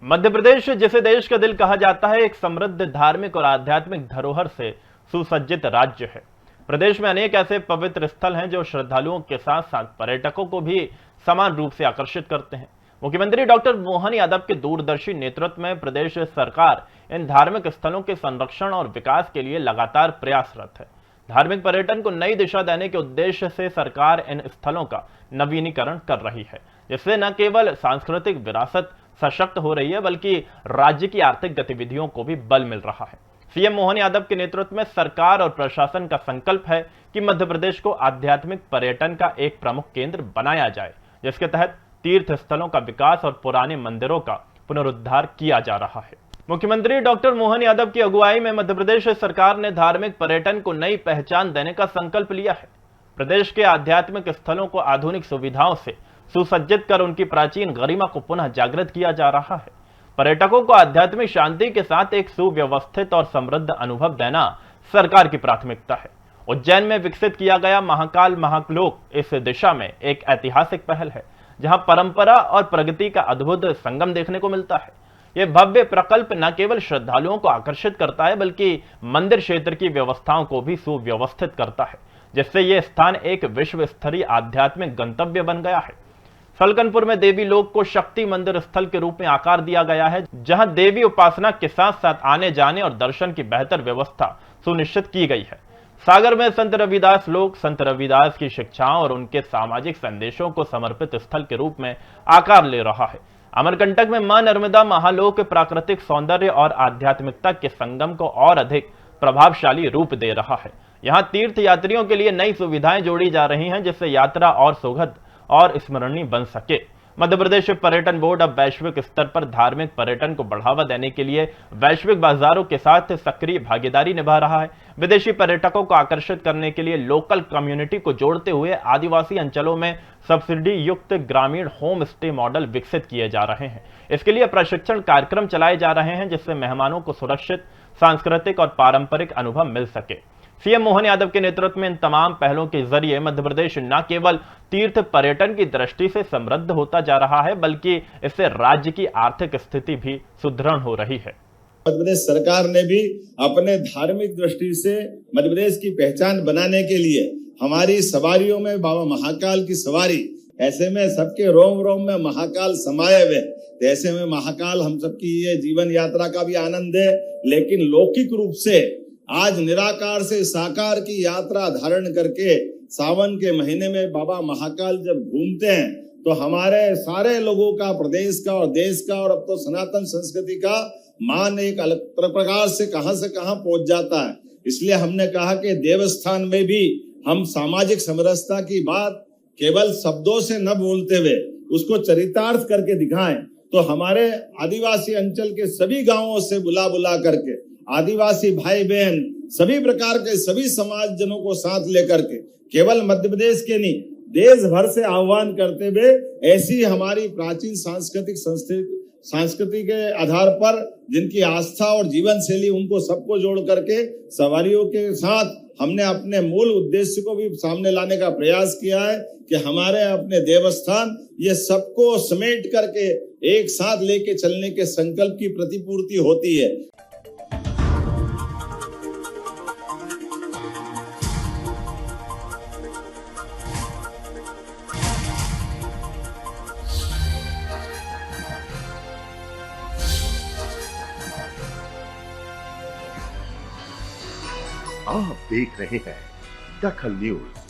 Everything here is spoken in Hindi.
मध्य प्रदेश, जिसे देश का दिल कहा जाता है, एक समृद्ध धार्मिक और आध्यात्मिक धरोहर से सुसज्जित राज्य है। प्रदेश में अनेक ऐसे पवित्र स्थल हैं जो श्रद्धालुओं के साथ साथ पर्यटकों को भी समान रूप से आकर्षित करते हैं। मुख्यमंत्री डॉक्टर मोहन यादव के दूरदर्शी नेतृत्व में प्रदेश सरकार इन धार्मिक स्थलों के संरक्षण और विकास के लिए लगातार प्रयासरत है। धार्मिक पर्यटन को नई दिशा देने के उद्देश्य से सरकार इन स्थलों का नवीनीकरण कर रही है, जिससे न केवल सांस्कृतिक विरासत सशक्त हो रही है, बल्कि राज्य की आर्थिक गतिविधियों को भी बल मिल रहा है। सीएम मोहन यादव के नेतृत्व में सरकार और प्रशासन का संकल्प है कि मध्य प्रदेश को आध्यात्मिक पर्यटन का एक प्रमुख केंद्र बनाया जाए, जिसके तहत तीर्थ स्थलों का विकास और पुराने मंदिरों का पुनरुद्धार किया जा रहा है। मुख्यमंत्री डॉक्टर मोहन यादव की अगुवाई में मध्य प्रदेश सरकार ने धार्मिक पर्यटन को नई पहचान देने का संकल्प लिया है। प्रदेश के आध्यात्मिक स्थलों को आधुनिक सुविधाओं से सुसज्जित कर उनकी प्राचीन गरिमा को पुनः जागृत किया जा रहा है। पर्यटकों को आध्यात्मिक शांति के साथ एक सुव्यवस्थित और समृद्ध अनुभव देना सरकार की प्राथमिकता है। उज्जैन में विकसित किया गया महाकाल महालोक इस दिशा में एक ऐतिहासिक पहल है, जहां परंपरा और प्रगति का अद्भुत संगम देखने को मिलता है। यह भव्य प्रकल्प न केवल श्रद्धालुओं को आकर्षित करता है, बल्कि मंदिर क्षेत्र की व्यवस्थाओं को भी सुव्यवस्थित करता है, जिससे यह स्थान एक विश्व स्तरीय आध्यात्मिक गंतव्य बन गया है। सलकनपुर में देवी लोक को शक्ति मंदिर स्थल के रूप में आकार दिया गया है, जहां देवी उपासना के साथ साथ आने जाने और दर्शन की बेहतर व्यवस्था सुनिश्चित की गई है। सागर में संत रविदास लोक संत रविदास की शिक्षाओं और उनके सामाजिक संदेशों को समर्पित स्थल के रूप में आकार ले रहा है। अमरकंटक में मां नर्मदा महालोक प्राकृतिक सौंदर्य और आध्यात्मिकता के संगम को और अधिक प्रभावशाली रूप दे रहा है। यहाँ तीर्थ यात्रियों के लिए नई सुविधाएं जोड़ी जा रही हैं, जिससे यात्रा और सुखद और स्मरणीय बन सके। मध्य प्रदेश पर्यटन बोर्ड अब वैश्विक स्तर पर धार्मिक पर्यटन को बढ़ावा देने के लिए वैश्विक बाजारों के साथ सक्रिय भागीदारी निभा रहा है। विदेशी पर्यटकों को आकर्षित करने के लिए लोकल कम्युनिटी को जोड़ते हुए आदिवासी अंचलों में सब्सिडी युक्त ग्रामीण होम स्टे मॉडल विकसित किए जा रहे हैं। इसके लिए प्रशिक्षण कार्यक्रम चलाए जा रहे हैं, जिससे मेहमानों को सुरक्षित सांस्कृतिक और पारंपरिक अनुभव मिल सके। सीएम मोहन यादव के नेतृत्व में इन तमाम पहलों के जरिए मध्य प्रदेश न केवल तीर्थ पर्यटन की दृष्टि से समृद्ध होता जा रहा है, बल्कि इससे राज्य की आर्थिक स्थिति भी सुदृढ़ हो रही है। मध्य प्रदेश सरकार ने भी अपने धार्मिक दृष्टि से मध्य प्रदेश की पहचान बनाने के लिए हमारी सवारियों में बाबा महाकाल की सवारी, ऐसे में सबके रोम रोम में महाकाल समाये हुए, ऐसे में महाकाल हम सबकी ये जीवन यात्रा का भी आनंद है। लेकिन लौकिक रूप से आज निराकार से साकार की यात्रा धारण करके सावन के महीने में बाबा महाकाल जब घूमते हैं, तो हमारे सारे लोगों का, प्रदेश का और देश का और अब तो सनातन संस्कृति का मान एक अलग प्रकार से कहां पहुंच जाता है। इसलिए हमने कहा कि देवस्थान में भी हम सामाजिक समरसता की बात केवल शब्दों से न बोलते हुए उसको चरितार्थ करके दिखाएं। तो हमारे आदिवासी अंचल के सभी गांवों से बुला करके आदिवासी भाई बहन, सभी प्रकार के सभी समाज जनों को साथ लेकर के केवल मध्य प्रदेश के नहीं, देश भर से आह्वान करते हुए ऐसी हमारी प्राचीन संस्कृति के आधार पर जिनकी आस्था और जीवन शैली, उनको सबको जोड़ करके सवारियों के साथ हमने अपने मूल उद्देश्य को भी सामने लाने का प्रयास किया है कि हमारे अपने देवस्थान ये सबको समेट करके एक साथ लेके चलने के संकल्प की प्रतिपूर्ति होती है। आप देख रहे हैं दखल न्यूज।